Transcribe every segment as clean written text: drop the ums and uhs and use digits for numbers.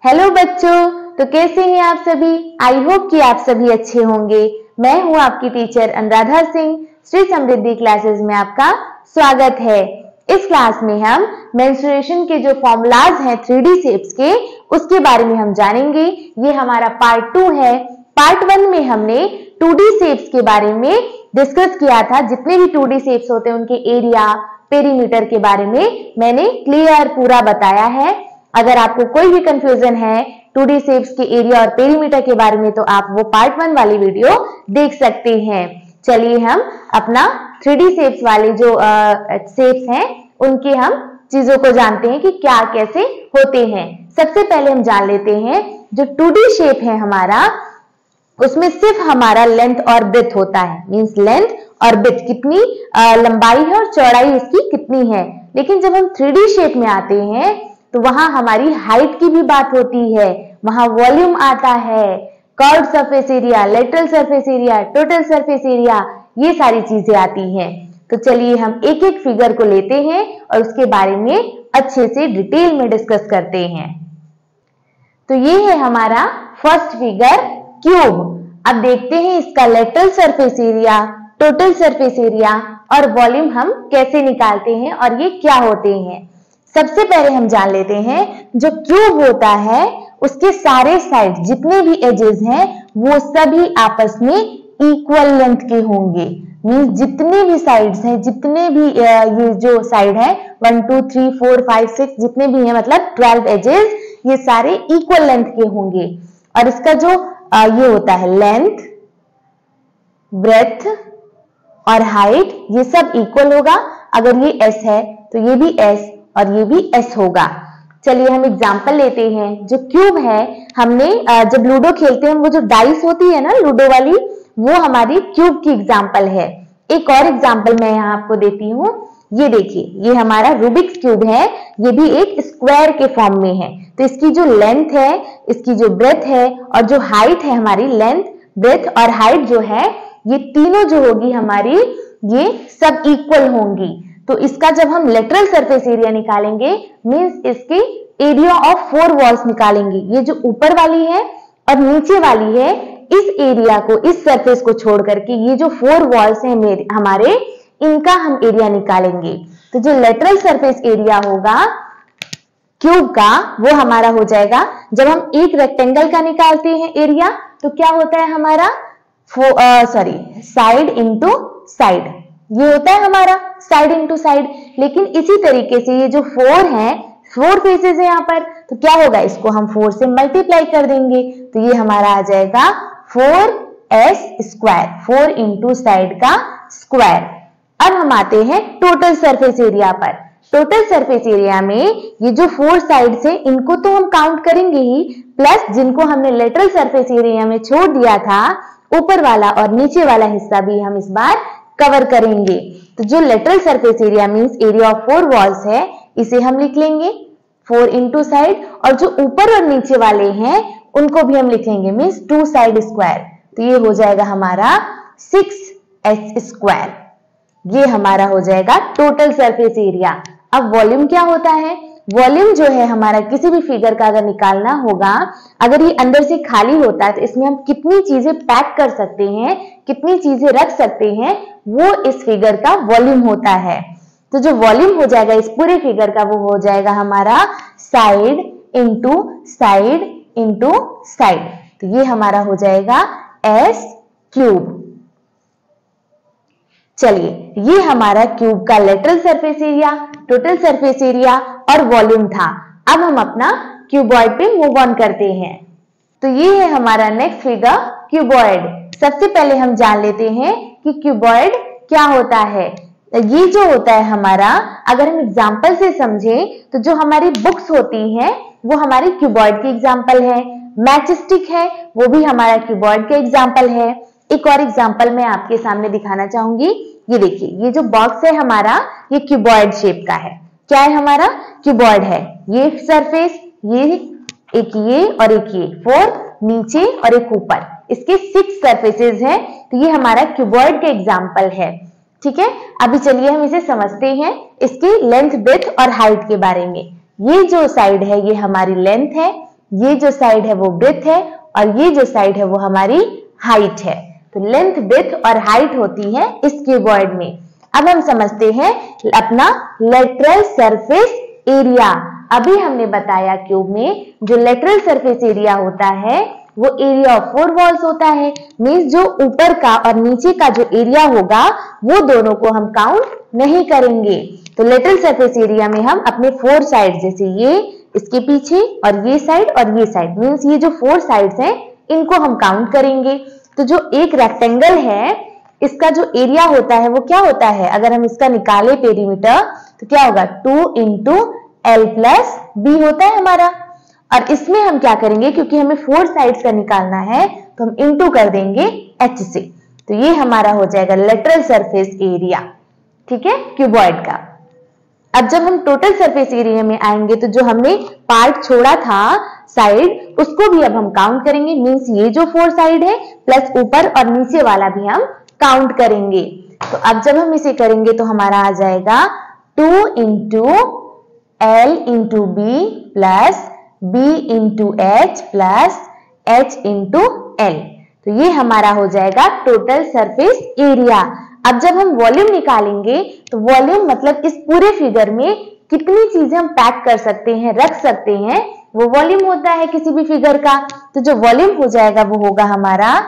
Hello बच्चों, तो कैसे हैं आप सभी। आई होप कि आप सभी अच्छे होंगे। मैं हूं आपकी टीचर अनुराधा सिंह। श्री समृद्धि क्लासेस में आपका स्वागत है। इस क्लास में हम मेंस्ट्रुएशन के जो फॉर्मूलाज हैं 3D शेप्स के, उसके बारे में हम जानेंगे। ये हमारा पार्ट 2 है। पार्ट 1 में हमने 2D शेप्स के बारे में डिस्कस किया था। जितने भी 2D शेप्स होते हैं उनके एरिया, पेरीमीटर के बारे में मैंने क्लियर पूरा बताया है। अगर आपको कोई भी कंफ्यूजन है 2D शेप्स के एरिया और पेरीमीटर के बारे में, तो आप वो पार्ट 1 वाली वीडियो देख सकते हैं। चलिए हम अपना 3D शेप्स वाले जो शेप्स हैं उनके हम चीजों को जानते हैं कि क्या कैसे होते हैं। सबसे पहले हम जान लेते हैं जो 2D शेप है हमारा, उसमें सिर्फ हमारा लेंथ और ब्रेथ होता है। मींस लेंथ और ब्रेथ कितनी लंबाई है और चौड़ाई इसकी कितनी है। लेकिन जब हम 3D शेप में आते हैं तो वहां हमारी हाइट की भी बात होती है, वहां वॉल्यूम आता है, curve surface area, lateral surface area, total surface area, ये सारी चीजें आती हैं। तो चलिए हम एक एक फिगर को लेते हैं और उसके बारे में अच्छे से डिटेल में डिस्कस करते हैं। तो ये है हमारा फर्स्ट फिगर, क्यूब। अब देखते हैं इसका lateral surface area, total surface area और वॉल्यूम हम कैसे निकालते हैं और ये क्या होते हैं। सबसे पहले हम जान लेते हैं जो क्यूब होता है उसके सारे साइड जितने भी एजेस हैं वो सभी आपस में इक्वल लेंथ के होंगे। मींस जितने भी साइड्स हैं, जितने भी ये जो साइड है 1 2 3 4 5 6 जितने भी हैं, मतलब 12 एजेस, ये सारे इक्वल लेंथ के होंगे। और इसका जो ये होता है लेंथ, ब्रेथ और हाइट, ये सब इक्वल होगा। अगर ये एस है तो ये भी एस और ये भी एस होगा। चलिए हम एग्जांपल लेते हैं। जो क्यूब है, हमने जब लूडो खेलते हैं वो जो डाइस होती है ना लूडो वाली, वो हमारी क्यूब की एग्जांपल है। एक और एग्जांपल मैं यहाँ आपको देती हूँ। ये देखिए, ये हमारा रूबिक्स क्यूब है। ये भी एक स्क्वायर के फॉर्म में है। तो इसकी जो लेंथ है, इसकी जो ब्रेथ है और जो हाइट है, हमारी लेंथ, ब्रेथ और हाइट जो है, ये तीनों जो होगी हमारी, ये सब इक्वल होंगी। तो इसका जब हम लेटरल सरफेस एरिया निकालेंगे, मींस इसके एरिया ऑफ 4 वॉल्स निकालेंगे। ये जो ऊपर वाली है और नीचे वाली है, इस एरिया को, इस सरफेस को छोड़ करके ये जो 4 वॉल्स हैं हमारे, इनका हम एरिया निकालेंगे। तो जो लेटरल सरफेस एरिया होगा क्यूब का, वो हमारा हो जाएगा, जब हम एक रेक्टेंगल का निकालते हैं एरिया, तो क्या होता है हमारा साइड इंटू साइड, ये होता है हमारा साइड इंटू साइड। लेकिन इसी तरीके से ये जो 4 है, 4 फेसेस है यहाँ पर, तो क्या होगा, इसको हम 4 से मल्टीप्लाई कर देंगे। तो ये हमारा आ जाएगा 4s स्क्वायर, 4 इंटू साइड का स्क्वायर। अब हम आते हैं टोटल सरफेस एरिया पर। टोटल सरफेस एरिया में ये जो 4 साइड्स है, इनको तो हम काउंट करेंगे ही, प्लस जिनको हमने लेटरल सरफेस एरिया में छोड़ दिया था, ऊपर वाला और नीचे वाला हिस्सा भी हम इस बार कवर करेंगे। तो जो lateral surface area means area of 4 walls है, इसे हम लिख लेंगे 4 इंटू साइड, और जो ऊपर और नीचे वाले हैं उनको भी हम लिख लेंगे मींस 2 साइड स्क्वायर। तो ये हो जाएगा हमारा 6s स्क्वायर। ये हमारा हो जाएगा टोटल सरफेस एरिया। अब वॉल्यूम क्या होता है? वॉल्यूम जो है हमारा, किसी भी फिगर का अगर निकालना होगा, अगर ये अंदर से खाली होता है तो इसमें हम कितनी चीजें पैक कर सकते हैं, कितनी चीजें रख सकते हैं, वो इस फिगर का वॉल्यूम होता है। तो जो वॉल्यूम हो जाएगा इस पूरे फिगर का, वो हो जाएगा हमारा side into side into side. तो ये हमारा हो जाएगा s क्यूब। चलिए, ये हमारा क्यूब का lateral surface area, total surface area और वॉल्यूम था। अब हम अपना क्यूबॉइड पे मूव ऑन करते हैं। तो ये है हमारा नेक्स्ट फिगर, क्यूबॉइड। सबसे पहले हम जान लेते हैं कि क्यूबॉइड क्या होता है। ये जो होता है हमारा, अगर हम एग्जाम्पल से समझें तो जो हमारी बुक्स होती हैं वो हमारी क्यूबॉइड की एग्जाम्पल है। मैच स्टिक है, वो भी हमारा क्यूबॉइड का एग्जाम्पल है। एक और एग्जाम्पल मैं आपके सामने दिखाना चाहूंगी। ये देखिए, ये जो बॉक्स है हमारा, ये क्यूबॉइड शेप का है। क्या है हमारा? क्यूबॉइड है। ये सरफेस, ये एक, ये और एक ये, 4 नीचे और एक ऊपर, इसके 6 सरफेसेस हैं। तो ये हमारा क्यूबॉइड का एग्जाम्पल है। ठीक है, अभी चलिए हम इसे समझते हैं, इसकी लेंथ, ब्रेथ और हाइट के बारे में। ये जो साइड है ये हमारी लेंथ है, ये जो साइड है वो ब्रेथ है और ये जो साइड है वो हमारी हाइट है। तो लेंथ, ब्रेथ और हाइट होती है इस क्यूबॉइड में। अब हम समझते हैं अपना लेटरल सरफेस एरिया। अभी हमने बताया क्यूब में जो लेटरल सरफेस एरिया होता है वो एरिया ऑफ 4 वॉल्स होता है। मींस जो ऊपर का और नीचे का जो एरिया होगा वो दोनों को हम काउंट नहीं करेंगे। तो लेटरल सरफेस एरिया में हम अपने 4 साइड, जैसे ये, इसके पीछे और ये साइड मींस ये जो 4 साइड्स हैं इनको हम काउंट करेंगे। तो जो एक रेक्टेंगल है इसका जो एरिया होता है वो क्या होता है, अगर हम इसका निकाले पेरीमीटर तो क्या होगा 2 इंटू L प्लस बी होता है हमारा। और इसमें हम क्या करेंगे, क्योंकि हमें 4 साइड्स का निकालना है तो हम इंटू कर देंगे H से। तो ये हमारा हो जाएगा लेटरल सरफेस एरिया, ठीक है, क्यूबॉइड का। अब जब हम टोटल सरफेस एरिया में आएंगे तो जो हमने पार्ट छोड़ा था साइड, उसको भी अब हम काउंट करेंगे। मींस ये जो 4 साइड है प्लस ऊपर और नीचे वाला भी हम काउंट करेंगे। तो अब जब हम इसे करेंगे तो हमारा आ जाएगा 2 into L into B plus B into H plus H into L। तो ये हमारा हो जाएगा टोटल सरफेस एरिया। अब जब हम वॉल्यूम निकालेंगे तो वॉल्यूम मतलब इस पूरे फिगर में कितनी चीजें हम पैक कर सकते हैं, रख सकते हैं, वो वॉल्यूम होता है किसी भी फिगर का। तो जो वॉल्यूम हो जाएगा वो होगा हमारा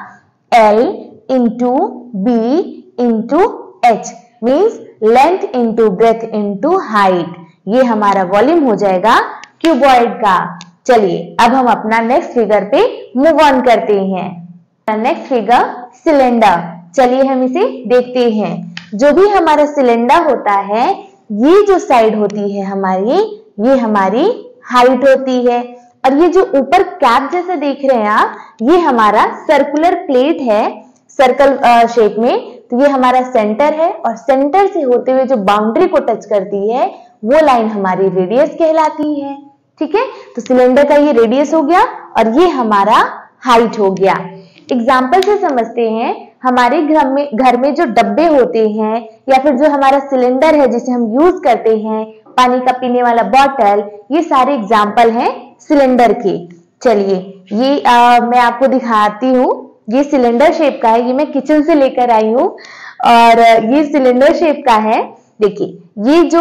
L into B into H means length into breadth into height. ये हमारा वॉल्यूम हो जाएगा क्यूबॉइड का। चलिए अब हम अपना नेक्स्ट फिगर पे मूव ऑन करते हैं। Next figure cylinder. चलिए हम इसे देखते हैं। जो भी हमारा सिलेंडर होता है, ये जो साइड होती है हमारी, ये हमारी हाइट होती है और ये जो ऊपर कैप जैसा देख रहे हैं आप, ये हमारा सर्कुलर प्लेट है सर्कल शेप में। तो ये हमारा सेंटर है और सेंटर से होते हुए जो बाउंड्री को टच करती है वो लाइन हमारी रेडियस कहलाती है, ठीक है। तो सिलेंडर का ये रेडियस हो गया और ये हमारा हाइट हो गया। एग्जाम्पल से समझते हैं। हमारे घर में जो डब्बे होते हैं या फिर जो हमारा सिलेंडर है जिसे हम यूज करते हैं, पानी का पीने वाला बॉटल, ये सारे एग्जाम्पल हैं सिलेंडर के। चलिए ये मैं आपको दिखाती हूँ। ये सिलेंडर शेप का है, ये मैं किचन से लेकर आई हूँ और ये सिलेंडर शेप का है। देखिए ये जो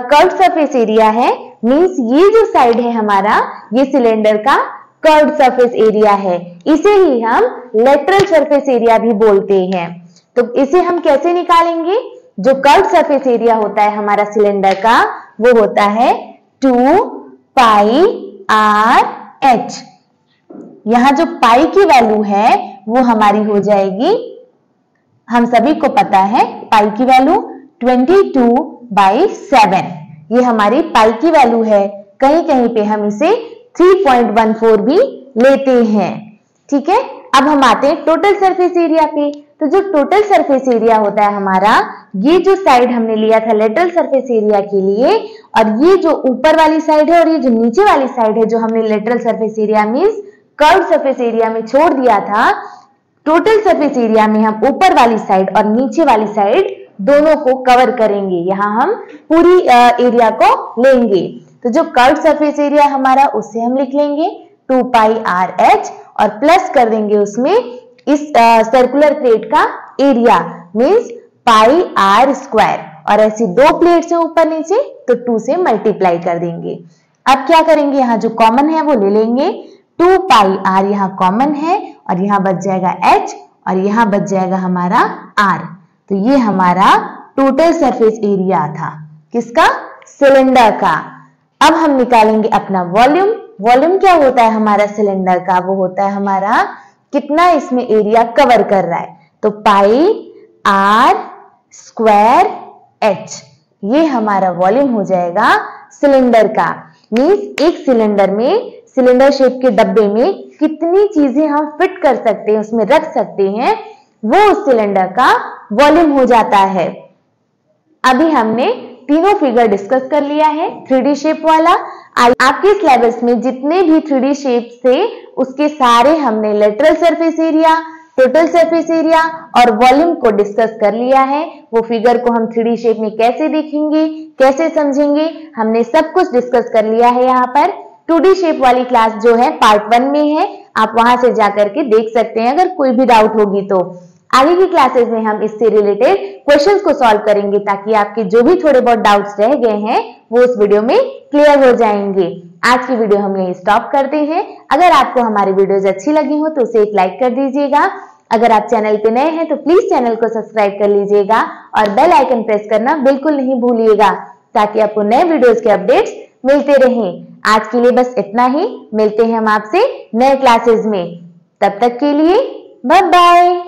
कर्व सरफेस एरिया है मींस ये जो साइड है हमारा, ये सिलेंडर का कर्व सरफेस एरिया है। इसे ही हम लेटरल सरफेस एरिया भी बोलते हैं। तो इसे हम कैसे निकालेंगे? जो कर्व सरफेस एरिया होता है हमारा सिलेंडर का वो होता है 2 पाई आर एच। यहां जो पाई की वैल्यू है वो हमारी हो जाएगी, हम सभी को पता है पाई की वैल्यू 22/7। ये हमारी पाई की वैल्यू है। कहीं कहीं पे हम इसे 3.14 भी लेते हैं, ठीक है। अब हम आते हैं टोटल सरफेस एरिया पे। तो जो टोटल सरफेस एरिया होता है हमारा, ये जो साइड हमने लिया था लेटरल सरफेस एरिया के लिए, और ये जो ऊपर वाली साइड है और ये जो नीचे वाली साइड है जो हमने lateral surface area means curve surface area में छोड़ दिया था, टोटल सरफेस एरिया में हम ऊपर वाली साइड और नीचे वाली साइड दोनों को कवर करेंगे। यहाँ हम पूरी एरिया को लेंगे। तो जो कर्व सरफेस एरिया हमारा उसे हम लिख लेंगे 2 पाई आर एच और प्लस कर देंगे उसमें इस सर्कुलर प्लेट का area means pi R square, और ऐसी 2 प्लेट्स हैं ऊपर नीचे तो 2 से मल्टीप्लाई कर देंगे। अब क्या करेंगे, यहाँ जो कॉमन है वो ले लेंगे। 2 पाई आर यहाँ कॉमन है और यहाँ बच जाएगा एच और यहाँ बच जाएगा हमारा आर। तो ये हमारा टोटल सरफेस एरिया था, किसका? सिलेंडर का। अब हम निकालेंगे अपना वॉल्यूम। वॉल्यूम क्या होता है हमारा सिलेंडर का? वो होता है हमारा कितना इसमें एरिया कवर कर रहा है। तो पाई आर स्क्वायर एच, ये हमारा वॉल्यूम हो जाएगा सिलेंडर का। मींस एक सिलेंडर में, सिलेंडर शेप के डब्बे में कितनी चीजें हम फिट कर सकते हैं, उसमें रख सकते हैं, वो उस सिलेंडर का वॉल्यूम हो जाता है। अभी हमने तीनों फिगर डिस्कस कर लिया है 3D शेप वाला। आपके सिलेबस में जितने भी 3D शेप थे उसके सारे हमने lateral surface area, total surface area और वॉल्यूम को डिस्कस कर लिया है। वो फिगर को हम 3D शेप में कैसे देखेंगे, कैसे समझेंगे, हमने सब कुछ डिस्कस कर लिया है यहाँ पर। 2D शेप वाली क्लास जो है पार्ट 1 में है, आप वहां से जाकर के देख सकते हैं अगर कोई भी डाउट होगी तो। आगे की क्लासेस में हम इससे रिलेटेड क्वेश्चंस को सॉल्व करेंगे ताकि आपके जो भी थोड़े बहुत डाउट्स रह गए हैं वो उस वीडियो में क्लियर हो जाएंगे। आज की वीडियो हम यहीं स्टॉप करते हैं। अगर आपको हमारी वीडियोस अच्छी लगी हो तो उसे एक लाइक कर दीजिएगा। अगर आप चैनल पे नए हैं तो प्लीज चैनल को सब्सक्राइब कर लीजिएगा और बेल आइकन प्रेस करना बिल्कुल नहीं भूलिएगा ताकि आपको नए वीडियोस के अपडेट्स मिलते रहें। आज के लिए बस इतना ही, मिलते हैं हम आपसे नए क्लासेस में। तब तक के लिए बाय बाय।